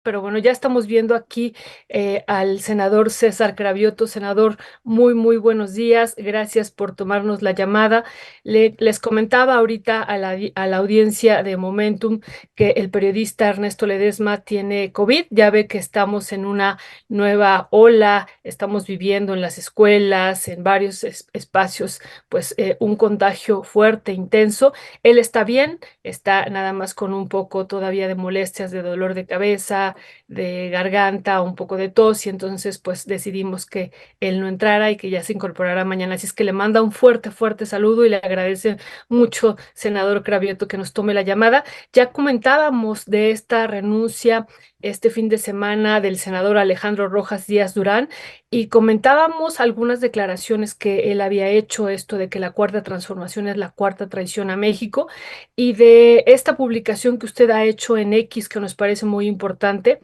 pero bueno, ya estamos viendo aquí al senador César Cravioto. Senador, muy, muy buenos días. Gracias por tomarnos la llamada. Les comentaba ahorita a la audiencia de Momentum que el periodista Ernesto Ledesma tiene COVID. Ya ve que estamos en una nueva ola, estamos viviendo en las escuelas, en varios espacios, pues un contagio fuerte, intenso. Él está bien, está nada más con un poco todavía de molestias, de dolor de cabeza, de garganta, un poco de tos, y entonces pues decidimos que él no entrara y que ya se incorporara mañana. Así es que le manda un fuerte, fuerte saludo y le agradece mucho, senador Cravioto, que nos tome la llamada. Ya comentábamos de esta renuncia este fin de semana del senador Alejandro Rojas Díaz Durán, y comentábamos algunas declaraciones que él había hecho, esto de que la cuarta transformación es la cuarta traición a México, y de esta publicación que usted ha hecho en X, que nos parece muy importante.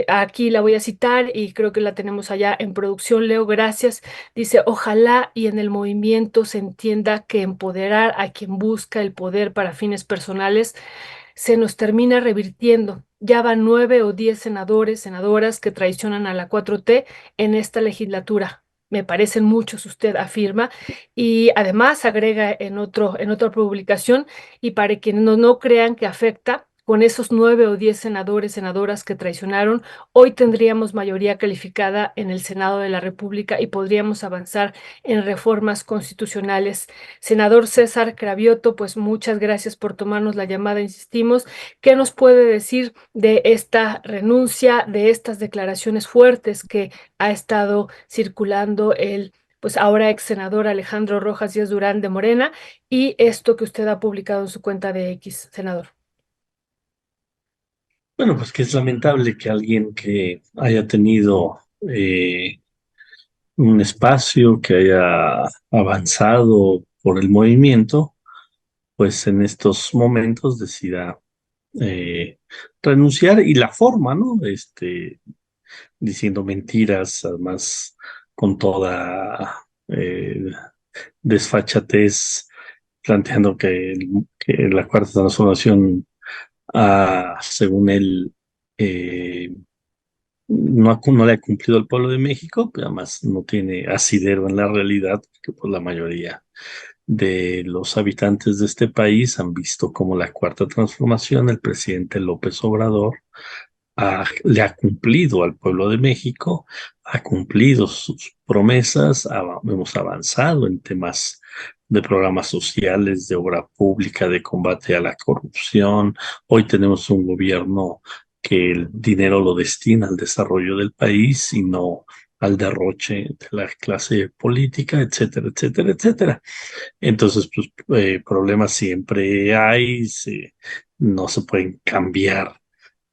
Aquí la voy a citar y creo que la tenemos allá en producción. Leo, gracias. Dice: ojalá y en el movimiento se entienda que empoderar a quien busca el poder para fines personales se nos termina revirtiendo. Ya van 9 o 10 senadores, senadoras que traicionan a la 4T en esta legislatura. Me parecen muchos, usted afirma, y además agrega en otra publicación, y para quienes no crean que afecta, con esos 9 o 10 senadores, senadoras que traicionaron, hoy tendríamos mayoría calificada en el Senado de la República y podríamos avanzar en reformas constitucionales. Senador César Cravioto, pues muchas gracias por tomarnos la llamada, insistimos. ¿Qué nos puede decir de esta renuncia, de estas declaraciones fuertes que ha estado circulando el, pues ahora ex senador Alejandro Rojas Díaz Durán de Morena, y esto que usted ha publicado en su cuenta de X, senador? Bueno, pues que es lamentable que alguien que haya tenido eh, un espacio, que haya avanzado por el movimiento, pues en estos momentos decida eh, renunciar y la forma, ¿no? Diciendo mentiras, además con toda desfachatez, planteando que la cuarta transformación, según él, eh, no le ha cumplido al pueblo de México, pero además no tiene asidero en la realidad, porque pues la mayoría de los habitantes de este país han visto como la cuarta transformación, el presidente López Obrador le ha cumplido al pueblo de México, ha cumplido sus promesas, hemos avanzado en temas de programas sociales, de obra pública, de combate a la corrupción. Hoy tenemos un gobierno que el dinero lo destina al desarrollo del país y no al derroche de la clase política, etcétera, etcétera, etcétera. Entonces, pues problemas siempre hay, no se pueden cambiar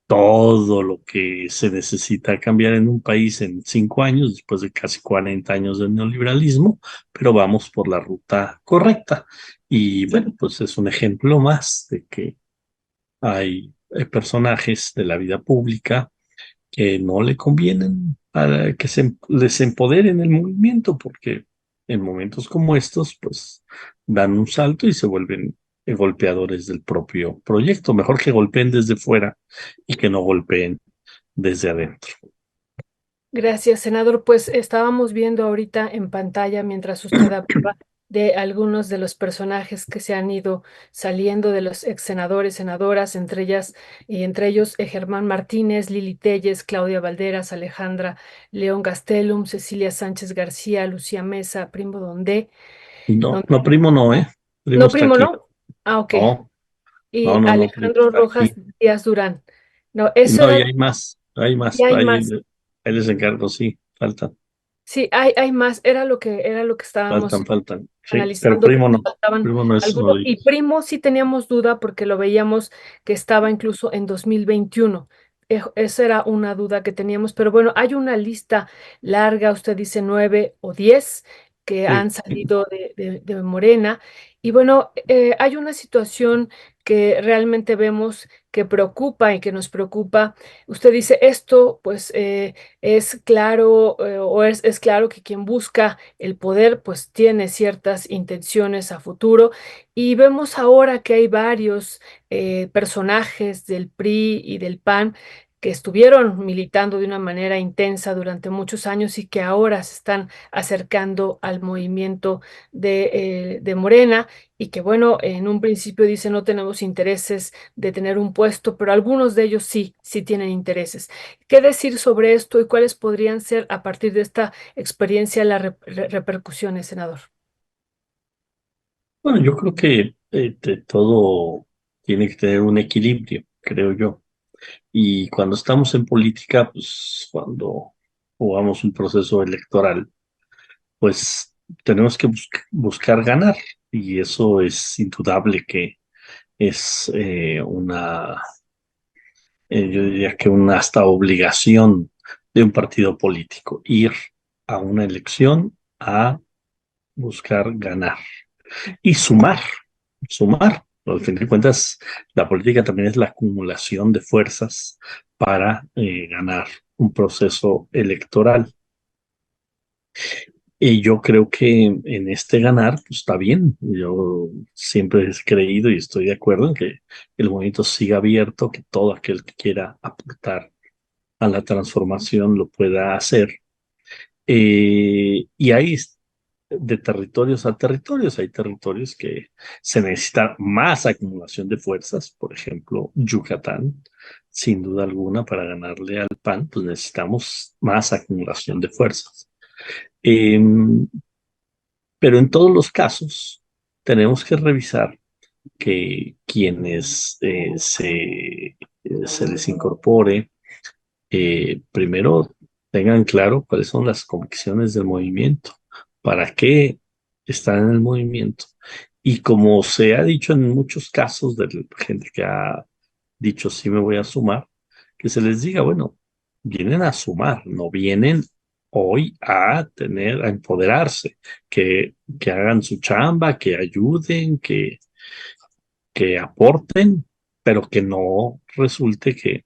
todo lo que se necesita cambiar en un país en 5 años, después de casi 40 años de neoliberalismo, pero vamos por la ruta correcta. Y bueno, pues es un ejemplo más de que hay personajes de la vida pública que no le convienen para que les empoderen el movimiento, porque en momentos como estos, pues dan un salto y se vuelven golpeadores del propio proyecto. Mejor que golpeen desde fuera y que no golpeen desde adentro. Gracias, senador. Pues estábamos viendo ahorita en pantalla, mientras usted hablaba, de algunos de los personajes que se han ido saliendo de los ex senadores, senadoras, entre ellas y entre ellos Germán Martínez, Lili Telles, Claudia Valderas, Alejandra León Gastelum, Cecilia Sánchez García, Lucía Mesa, Primo Donde. No, no, primo no, ¿eh? Primo No, está primo, aquí. no. Ah, ok. No, no, Y no, no, primo Alejandro está Rojas aquí. Díaz Durán. No, Y eso no, y era, hay más, y hay más. ahí les encargo, sí, Sí, hay más. Era lo que estábamos faltan, sí, pero analizando, que nos faltaban primo no es uno algunos. de Y ellos. Primo sí teníamos duda porque lo veíamos que estaba incluso en 2021. Esa era una duda que teníamos, pero bueno, hay una lista larga, usted dice 9 o 10 que Sí. han salido de Morena. Y bueno, hay una situación que realmente vemos que preocupa y que nos preocupa. Usted dice esto, pues es claro, es claro que quien busca el poder, pues tiene ciertas intenciones a futuro, y vemos ahora que hay varios personajes del PRI y del PAN que estuvieron militando de una manera intensa durante muchos años y que ahora se están acercando al movimiento de Morena y que, bueno, en un principio dice no tenemos intereses de tener un puesto, pero algunos de ellos sí, sí tienen intereses. ¿Qué decir sobre esto y cuáles podrían ser a partir de esta experiencia las repercusiones, senador? Bueno, yo creo que todo tiene que tener un equilibrio, creo yo. Y cuando estamos en política, pues cuando jugamos un proceso electoral, pues tenemos que buscar ganar. Y eso es indudable que es yo diría que una hasta obligación de un partido político, ir a una elección a buscar ganar y sumar. Al fin de cuentas, la política también es la acumulación de fuerzas para ganar un proceso electoral. Y yo creo que en este ganar, pues está bien. Yo siempre he creído y estoy de acuerdo en que el movimiento siga abierto, que todo aquel que quiera aportar a la transformación lo pueda hacer. Y hay de territorios a territorios, hay territorios que se necesita más acumulación de fuerzas, por ejemplo, Yucatán, sin duda alguna, para ganarle al PAN, pues necesitamos más acumulación de fuerzas. Eh, pero en todos los casos tenemos que revisar que quienes se les incorpore, primero tengan claro cuáles son las convicciones del movimiento, para qué están en el movimiento. Y como se ha dicho en muchos casos de la gente que ha dicho sí me voy a sumar, que se les diga, bueno, vienen a sumar, no vienen hoy a tener, a empoderarse, que hagan su chamba, que ayuden, que aporten, pero que no resulte que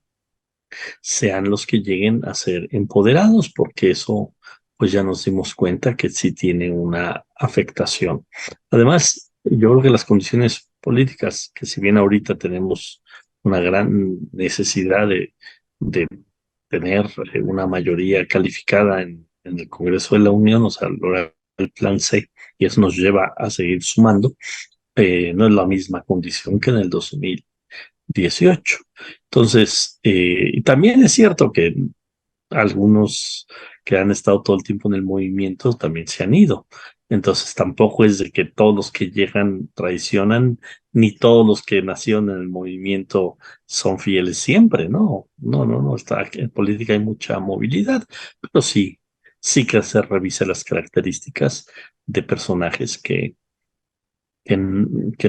sean los que lleguen a ser empoderados, porque eso, pues ya nos dimos cuenta que sí tiene una afectación. Además, yo creo que las condiciones políticas, que si bien ahorita tenemos una gran necesidad de tener una mayoría calificada en el Congreso de la Unión, o sea, lograr el plan C, y eso nos lleva a seguir sumando, no es la misma condición que en el 2018. Entonces, y también es cierto que algunos que han estado todo el tiempo en el movimiento también se han ido. Entonces, tampoco es de que todos los que llegan traicionan, ni todos los que nacieron en el movimiento son fieles siempre, ¿no? No, no, no, está, en política hay mucha movilidad, pero sí, sí que se revisa las características de personajes que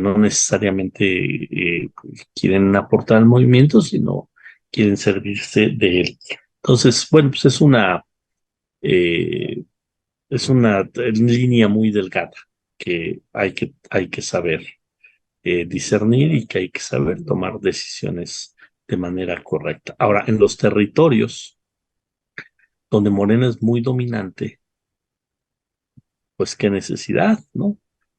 no necesariamente quieren aportar al movimiento, sino quieren servirse de él. Entonces, bueno, pues eh, es una línea muy delgada que hay que saber discernir y que hay que saber tomar decisiones de manera correcta. Ahora, en los territorios donde Morena es muy dominante, pues qué necesidad, ¿no?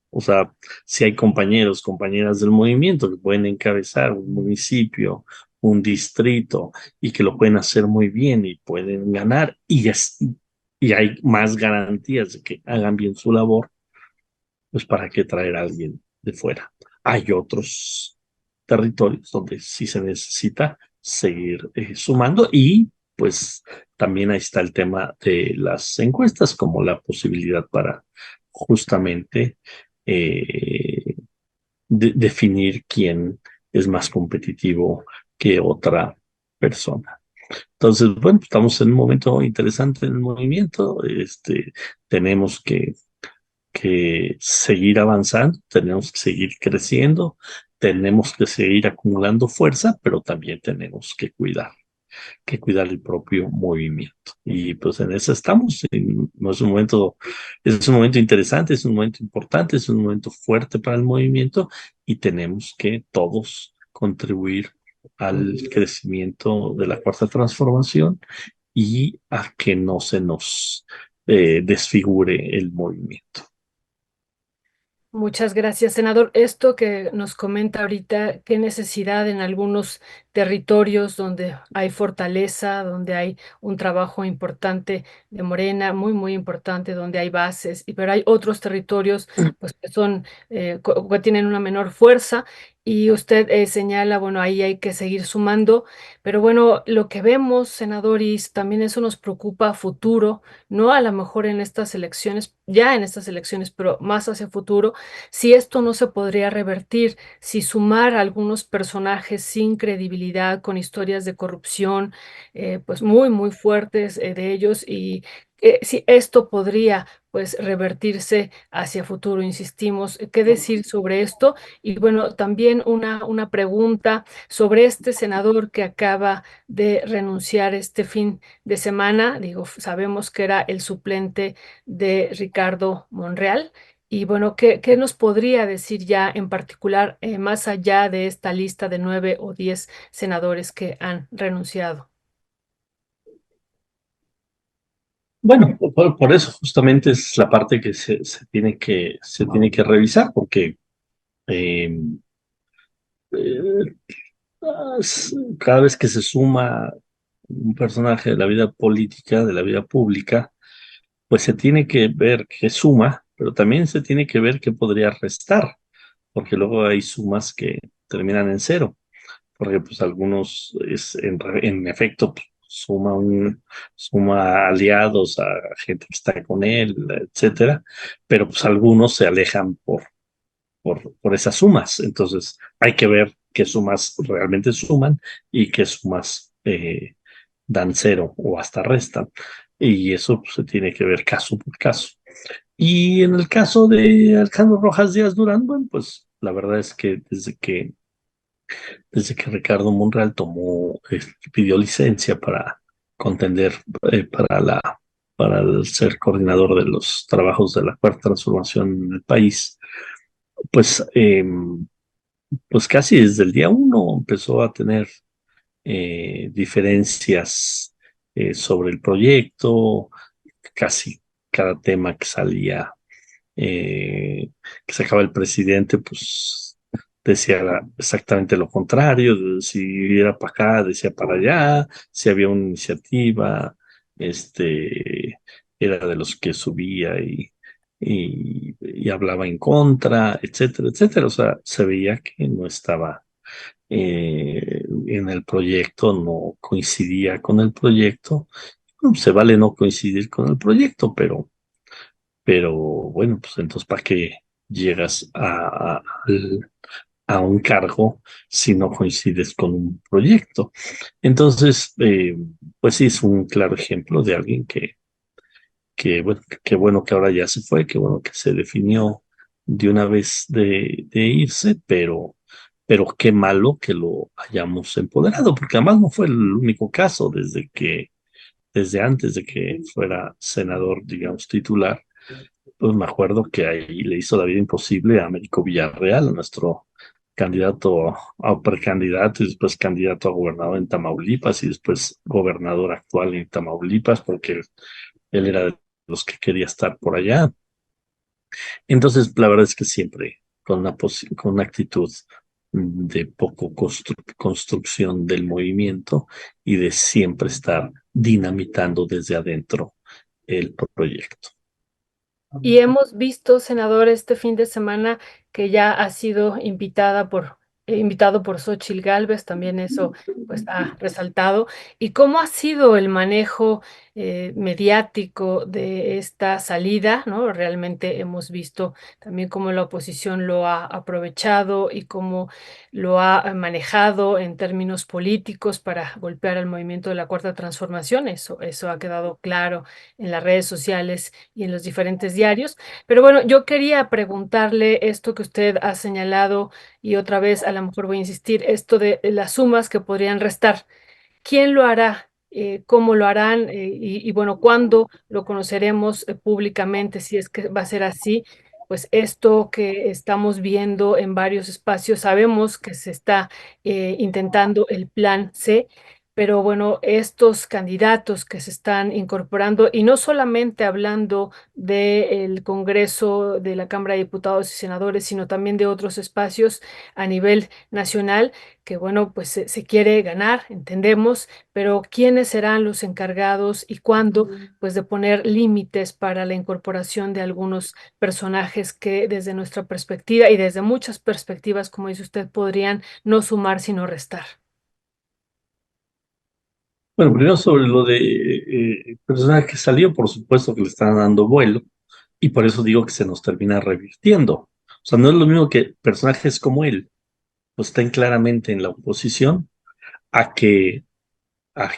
O sea, si hay compañeros, compañeras del movimiento que pueden encabezar un municipio, un distrito y que lo pueden hacer muy bien y pueden ganar y hay más garantías de que hagan bien su labor, pues ¿para qué traer a alguien de fuera? Hay otros territorios donde sí se necesita seguir sumando y pues también ahí está el tema de las encuestas como la posibilidad para justamente eh, definir quién es más competitivo que otra persona. Entonces, bueno, estamos en un momento interesante en el movimiento. Tenemos que seguir avanzando, tenemos que seguir creciendo, tenemos que seguir acumulando fuerza, pero también tenemos que cuidar el propio movimiento. Y pues en eso estamos. No es un momento interesante, es un momento importante, es un momento fuerte para el movimiento y tenemos que todos contribuir al crecimiento de la cuarta transformación y a que no se nos desfigure el movimiento. Muchas gracias, senador. Esto que nos comenta ahorita, qué necesidad en algunos territorios donde hay fortaleza, donde hay un trabajo importante de Morena, muy, muy importante, donde hay bases, pero hay otros territorios pues, que son, que tienen una menor fuerza. Y usted señala, bueno, ahí hay que seguir sumando, pero bueno, lo que vemos, senador, y también eso nos preocupa a futuro, no a lo mejor en estas elecciones, ya en estas elecciones, pero más hacia futuro si esto no se podría revertir, si sumar a algunos personajes sin credibilidad, con historias de corrupción, pues muy, muy fuertes de ellos, y si esto podría pues revertirse hacia futuro, insistimos, ¿qué decir sobre esto? Y bueno, también una pregunta sobre este senador que acaba de renunciar este fin de semana. Digo, sabemos que era el suplente de Ricardo Monreal. Y bueno, ¿qué nos podría decir ya en particular, más allá de esta lista de 9 o 10 senadores que han renunciado? Bueno, por eso justamente es la parte que se tiene que revisar, porque eh, eh, cada vez que se suma un personaje de la vida política, de la vida pública, pues se tiene que ver qué suma, pero también se tiene que ver qué podría restar, porque luego hay sumas que terminan en cero, porque pues algunos en efecto pues, suma aliados a gente que está con él, etcétera, pero pues algunos se alejan por esas sumas. Entonces hay que ver qué sumas realmente suman y qué sumas dan cero o hasta restan. Y eso pues, se tiene que ver caso por caso. Y en el caso de Alejandro Rojas Díaz Durán, bueno, pues la verdad es que desde que Ricardo Monreal pidió licencia para contender para para el ser coordinador de los trabajos de la cuarta transformación en el país, pues, pues casi desde el día uno empezó a tener diferencias sobre el proyecto, casi cada tema que sacaba el presidente, pues decía exactamente lo contrario, si era para acá, decía para allá, si había una iniciativa, era de los que subía y hablaba en contra, etcétera, etcétera. O sea, se veía que no estaba en el proyecto, no coincidía con el proyecto. Bueno, se vale no coincidir con el proyecto, pero bueno, pues entonces, ¿para qué llegas a un cargo si no coincides con un proyecto? Entonces, pues sí, es un claro ejemplo de alguien bueno, qué bueno que ahora ya se fue, qué bueno que se definió de una vez de irse, pero qué malo que lo hayamos empoderado, porque además no fue el único caso desde antes de que fuera senador, digamos, titular. Pues me acuerdo que ahí le hizo la vida imposible a Américo Villarreal, nuestro candidato a precandidato y después candidato a gobernador en Tamaulipas y después gobernador actual en Tamaulipas, porque él era de los que quería estar por allá. Entonces, la verdad es que siempre con una actitud de poco construcción del movimiento y de siempre estar dinamitando desde adentro el proyecto. Y hemos visto, senador, este fin de semana que ya ha sido invitado por Xóchitl Gálvez, también eso pues ha resaltado. ¿Y cómo ha sido el manejo mediático de esta salida, ¿no? Realmente hemos visto también cómo la oposición lo ha aprovechado y cómo lo ha manejado en términos políticos para golpear al movimiento de la Cuarta Transformación. Eso ha quedado claro en las redes sociales y en los diferentes diarios. Pero bueno, yo quería preguntarle esto que usted ha señalado y otra vez a lo mejor voy a insistir, esto de las sumas que podrían restar. ¿Quién lo hará? ¿Cómo lo harán? Y bueno, ¿cuándo lo conoceremos públicamente? Si es que va a ser así, pues esto que estamos viendo en varios espacios, sabemos que se está intentando el plan C, pero bueno, estos candidatos que se están incorporando, y no solamente hablando del Congreso, de la Cámara de Diputados y Senadores, sino también de otros espacios a nivel nacional, que bueno, pues se quiere ganar, entendemos, pero ¿quiénes serán los encargados y cuándo? Pues de poner límites para la incorporación de algunos personajes que desde nuestra perspectiva y desde muchas perspectivas, como dice usted, podrían no sumar sino restar. Bueno, primero sobre lo de el personaje que salió, por supuesto que le están dando vuelo y por eso digo que se nos termina revirtiendo. O sea, no es lo mismo que personajes como él, pues estén claramente en la oposición a que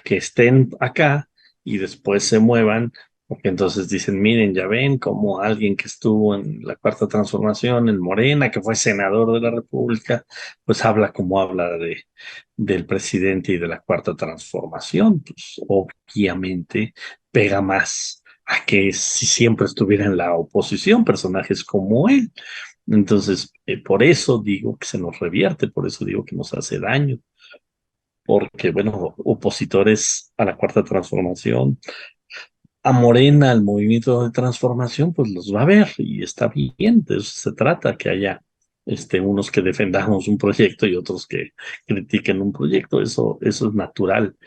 estén acá y después se muevan, porque entonces dicen, miren, ya ven como alguien que estuvo en la Cuarta Transformación, en Morena, que fue senador de la República, pues habla como habla del presidente y de la Cuarta Transformación, pues obviamente pega más a que si siempre estuviera en la oposición, personajes como él. Entonces, por eso digo que se nos revierte, por eso digo que nos hace daño porque, bueno, opositores a la Cuarta Transformación, a Morena, al movimiento de transformación, pues los va a ver y está bien, de eso se trata, que haya unos que defendamos un proyecto y otros que critiquen un proyecto, eso es natural,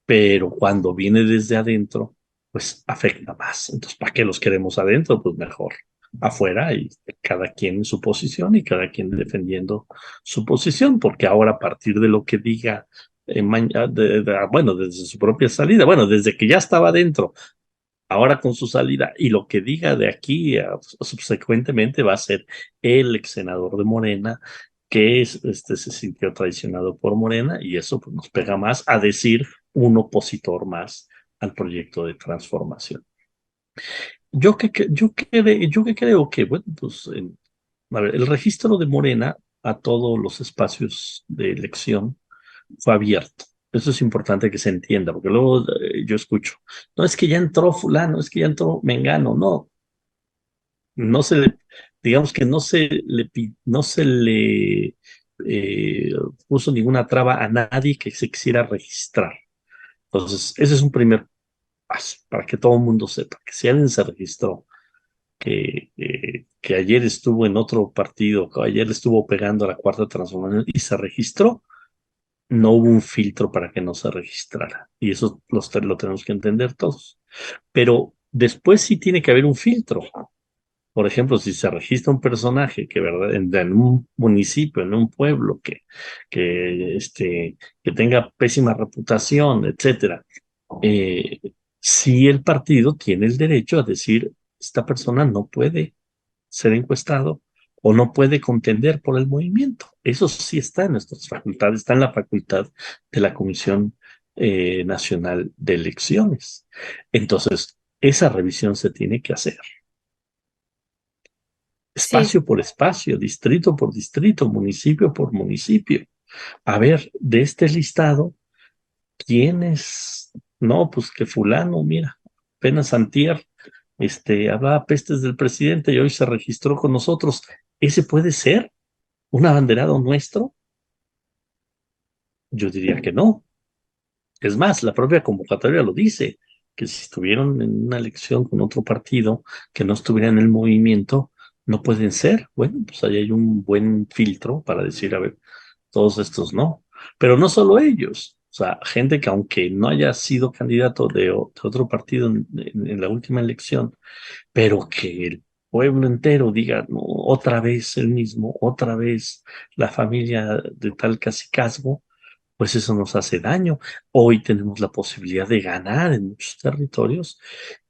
pero cuando viene desde adentro, pues afecta más. Entonces, ¿para qué los queremos adentro? Pues mejor afuera y cada quien en su posición y cada quien defendiendo su posición, porque ahora a partir de lo que diga, bueno, desde su propia salida, bueno, desde que ya estaba adentro, ahora con su salida y lo que diga de aquí subsecuentemente va a ser el ex senador de Morena que se sintió traicionado por Morena y eso pues, nos pega más a decir un opositor más al proyecto de transformación. Yo que creo que, bueno, pues a ver, el registro de Morena a todos los espacios de elección fue abierto. Eso es importante que se entienda, porque luego yo escucho, no es que ya entró fulano, es que ya entró Mengano, no, no se le, digamos que no se le eh, puso ninguna traba a nadie que se quisiera registrar. Entonces, ese es un primer paso para que todo el mundo sepa que si alguien se registró, que ayer estuvo en otro partido, que ayer le estuvo pegando a la Cuarta Transformación y se registró, no hubo un filtro para que no se registrara. Y eso lo tenemos que entender todos. Pero después sí tiene que haber un filtro. Por ejemplo, si se registra un personaje que, ¿verdad? En un municipio, en un pueblo que tenga pésima reputación, etcétera, eh, sí el partido tiene el derecho a decir, esta persona no puede ser encuestado o no puede contender por el movimiento. Eso sí está en nuestras facultades, está en la facultad de la Comisión Nacional de Elecciones. Entonces, esa revisión se tiene que hacer Sí, espacio por espacio, distrito por distrito, municipio por municipio. A ver, de este listado, ¿quiénes? No, pues que fulano, mira, apenas antier, hablaba pestes del presidente y hoy se registró con nosotros. ¿Ese puede ser un abanderado nuestro? Yo diría que no. Es más, la propia convocatoria lo dice, que si estuvieron en una elección con otro partido que no estuviera en el movimiento, no pueden ser. Bueno, pues ahí hay un buen filtro para decir, a ver, todos estos no. Pero no solo ellos, o sea, gente que aunque no haya sido candidato de otro partido en la última elección, pero que el pueblo entero diga, no, otra vez el mismo, otra vez la familia de tal cacicazgo, pues eso nos hace daño. Hoy tenemos la posibilidad de ganar en muchos territorios.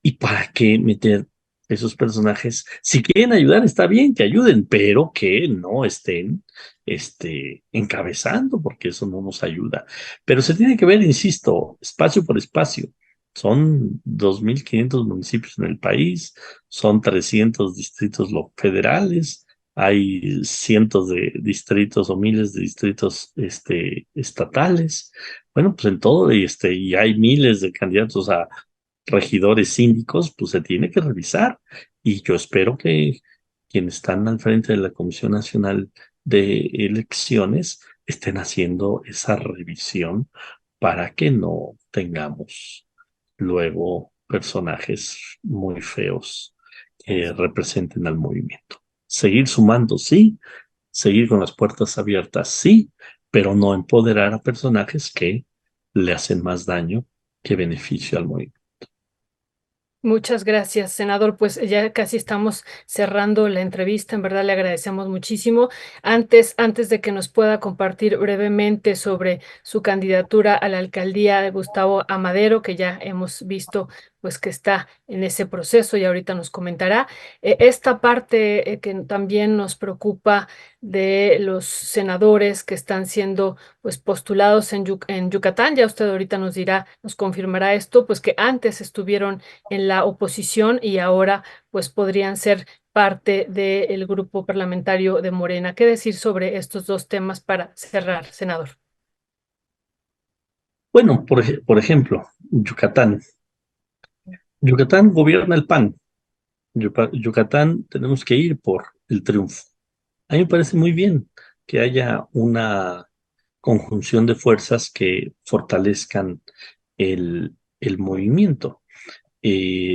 ¿Y para qué meter esos personajes? Si quieren ayudar, está bien que ayuden, pero que no estén encabezando, porque eso no nos ayuda. Pero se tiene que ver, insisto, espacio por espacio. Son 2.500 municipios en el país, son 300 distritos federales, hay cientos de distritos o miles de distritos estatales. Bueno, pues en todo, y hay miles de candidatos a regidores síndicos, pues se tiene que revisar. Y yo espero que quienes están al frente de la Comisión Nacional de Elecciones estén haciendo esa revisión para que no tengamos luego personajes muy feos que representen al movimiento. Seguir sumando, sí, seguir con las puertas abiertas, sí, pero no empoderar a personajes que le hacen más daño que beneficio al movimiento. Muchas gracias, senador. Pues ya casi estamos cerrando la entrevista. En verdad le agradecemos muchísimo. Antes de que nos pueda compartir brevemente sobre su candidatura a la alcaldía de Gustavo Amadero, que ya hemos visto pues que está en ese proceso y ahorita nos comentará. Esta parte que también nos preocupa de los senadores que están siendo pues postulados en Yucatán, ya usted ahorita nos dirá, nos confirmará esto, pues que antes estuvieron en la oposición y ahora pues podrían ser parte del grupo parlamentario de Morena. ¿Qué decir sobre estos dos temas para cerrar, senador? Bueno, por ejemplo, Yucatán. Yucatán gobierna el PAN. Yucatán tenemos que ir por el triunfo. A mí me parece muy bien que haya una conjunción de fuerzas que fortalezcan el movimiento.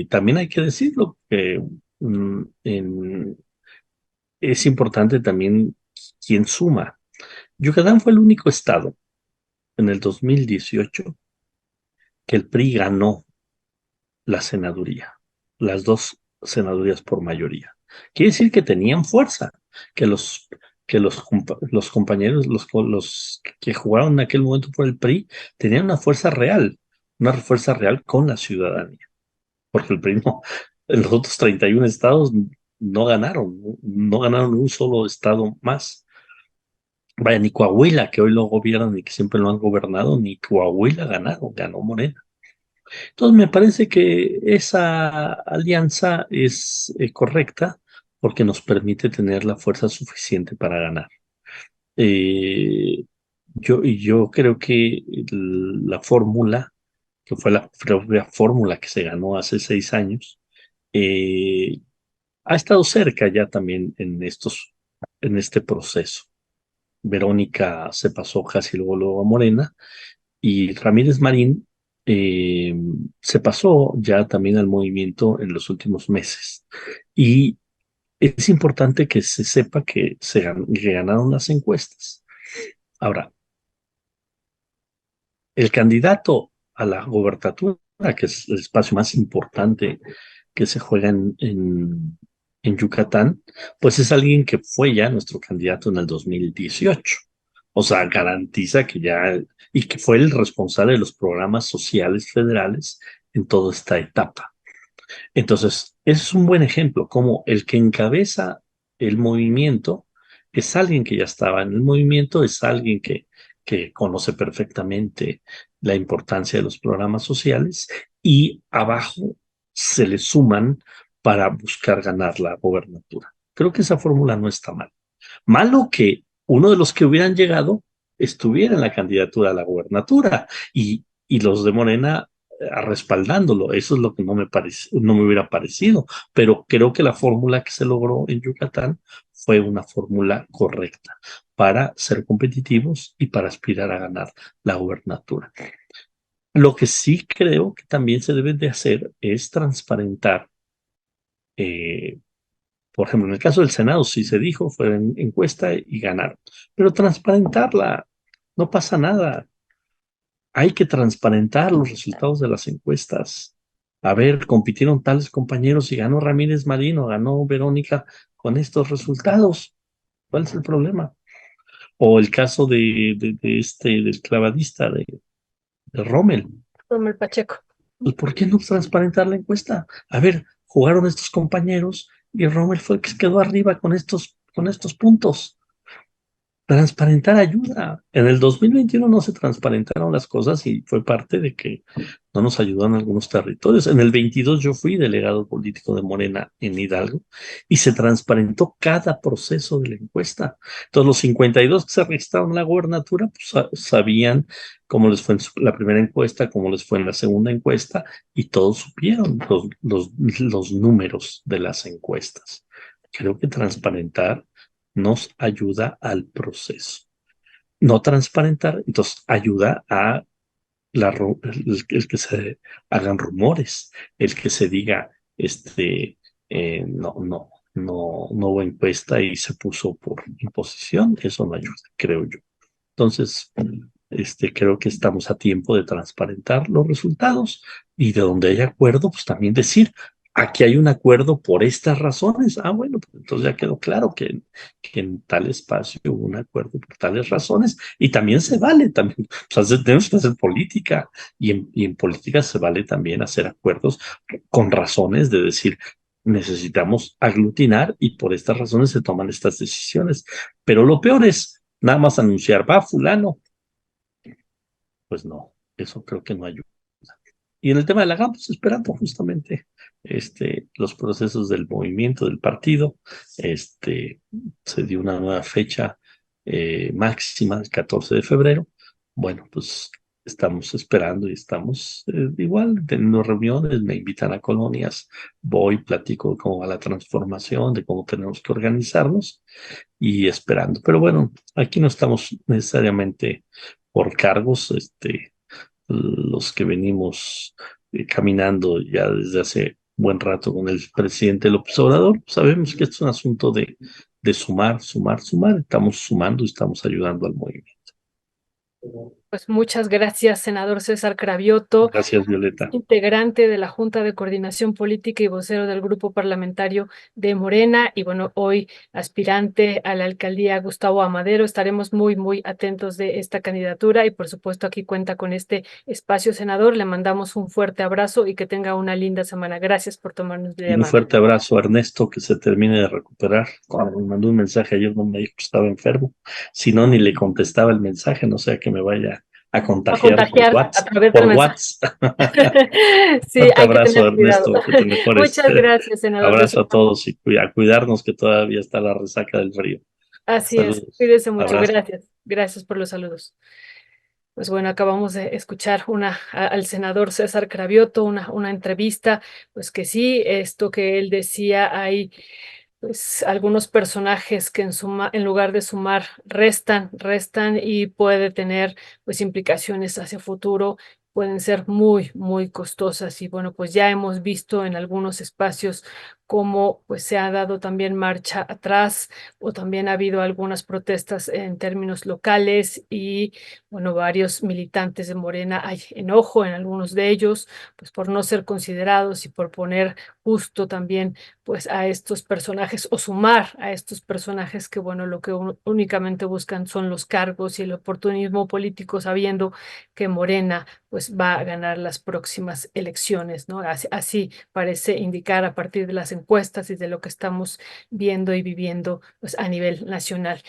También hay que decirlo que es importante también quién suma. Yucatán fue el único estado en el 2018 que el PRI ganó la senaduría, las dos senadurías por mayoría. Quiere decir que tenían fuerza, que los compañeros, los que jugaron en aquel momento por el PRI, tenían una fuerza real con la ciudadanía, porque el PRI no, en los otros 31 estados no ganaron un solo estado más. Vaya, ni Coahuila, que hoy lo gobiernan y que siempre lo han gobernado, ni Coahuila ganaron, ganó Morena. Entonces, me parece que esa alianza es correcta porque nos permite tener la fuerza suficiente para ganar. Eh, yo creo que la fórmula, que fue la propia fórmula que se ganó hace 6 años, eh, ha estado cerca ya también en este proceso. Verónica se pasó casi luego a Morena y Ramírez Marín eh, se pasó ya también al movimiento en los últimos meses. Y es importante que se sepa que ganaron las encuestas. Ahora, el candidato a la gobernatura, que es el espacio más importante que se juega en Yucatán, pues es alguien que fue ya nuestro candidato en el 2018. O sea, garantiza que ya, y que fue el responsable de los programas sociales federales en toda esta etapa. Entonces, ese es un buen ejemplo, como el que encabeza el movimiento es alguien que ya estaba en el movimiento, es alguien que conoce perfectamente la importancia de los programas sociales y abajo se le suman para buscar ganar la gobernatura. Creo que esa fórmula no está mal. Malo que uno de los que hubieran llegado estuviera en la candidatura a la gobernatura y los de Morena respaldándolo. Eso es lo que no me hubiera parecido, pero creo que la fórmula que se logró en Yucatán fue una fórmula correcta para ser competitivos y para aspirar a ganar la gobernatura. Lo que sí creo que también se debe de hacer es transparentar, eh, por ejemplo, en el caso del Senado, sí se dijo, fue en encuesta y ganaron, pero transparentarla, no pasa nada. Hay que transparentar los resultados de las encuestas. A ver, compitieron tales compañeros y ganó Ramírez Marino, ganó Verónica con estos resultados. ¿Cuál es el problema? O el caso del clavadista de Rommel. Romel Pacheco. Pues, ¿por qué no transparentar la encuesta? A ver, jugaron estos compañeros y Rommel fue el que se quedó arriba con estos puntos. Transparentar ayuda. En el 2021 no se transparentaron las cosas y fue parte de que no nos ayudó en algunos territorios. En el 22 yo fui delegado político de Morena en Hidalgo y se transparentó cada proceso de la encuesta. Entonces los 52 que se registraron en la gobernatura pues, sabían cómo les fue en la primera encuesta, cómo les fue en la segunda encuesta y todos supieron los números de las encuestas. Creo que transparentar nos ayuda al proceso. No transparentar, entonces ayuda a el que se hagan rumores, el que se diga, no hubo encuesta y se puso por imposición, eso no ayuda, creo yo. Entonces, creo que estamos a tiempo de transparentar los resultados y de donde haya acuerdo, pues también decir, aquí hay un acuerdo por estas razones. Ah, bueno, pues entonces ya quedó claro que en tal espacio hubo un acuerdo por tales razones y también se vale, también, o sea, tenemos que hacer política y en política se vale también hacer acuerdos con razones de decir, necesitamos aglutinar y por estas razones se toman estas decisiones. Pero lo peor es nada más anunciar, va fulano, pues no, eso creo que no ayuda. Y en el tema de la GAM, pues esperando justamente los procesos del movimiento del partido, se dio una nueva fecha máxima, el 14 de febrero. Bueno, pues estamos esperando y estamos igual teniendo reuniones, me invitan a colonias, voy, platico de cómo va la transformación, de cómo tenemos que organizarnos y esperando. Pero bueno, aquí no estamos necesariamente por cargos, los que venimos caminando ya desde hace buen rato con el presidente López Obrador, sabemos que esto es un asunto de sumar, sumar, sumar. Estamos sumando y estamos ayudando al movimiento. Pues muchas gracias, senador César Cravioto, Gracias, Violeta. integrante de la Junta de Coordinación Política y vocero del Grupo Parlamentario de Morena, y bueno, hoy aspirante a la alcaldía Gustavo Amadero. Estaremos muy, muy atentos de esta candidatura y por supuesto aquí cuenta con este espacio, senador. Le mandamos un fuerte abrazo y que tenga una linda semana. Gracias por tomarnos la Y un llamada. fuerte abrazo a Ernesto, que se termine de recuperar. Cuando me mandó un mensaje ayer, no me dijo que estaba enfermo. Si no, ni le contestaba el mensaje, no sea que me vaya a A contagiar por contagiar a WhatsApp. través del Por mensaje. WhatsApp. Sí, Fuerte hay que abrazo, tener cuidado. Ernesto, que te mejores. Muchas gracias, senador. Abrazo a todos y a cuidarnos que todavía está la resaca del frío. Así es. Saludos. Cuídese mucho. Abrazo. Gracias. Gracias por los saludos. Pues bueno, acabamos de escuchar al senador César Cravioto, una entrevista, pues que sí, esto que él decía, hay pues algunos personajes que en lugar de sumar, restan y puede tener pues implicaciones hacia futuro, pueden ser muy, muy costosas. Y bueno, pues ya hemos visto en algunos espacios cómo pues se ha dado también marcha atrás o también ha habido algunas protestas en términos locales y bueno, varios militantes de Morena hay enojo en algunos de ellos, pues por no ser considerados y por poner justo también pues a estos personajes o sumar a estos personajes que bueno, lo que únicamente buscan son los cargos y el oportunismo político, sabiendo que Morena pues va a ganar las próximas elecciones, ¿no? Así parece indicar a partir de las encuestas y de lo que estamos viendo y viviendo pues a nivel nacional.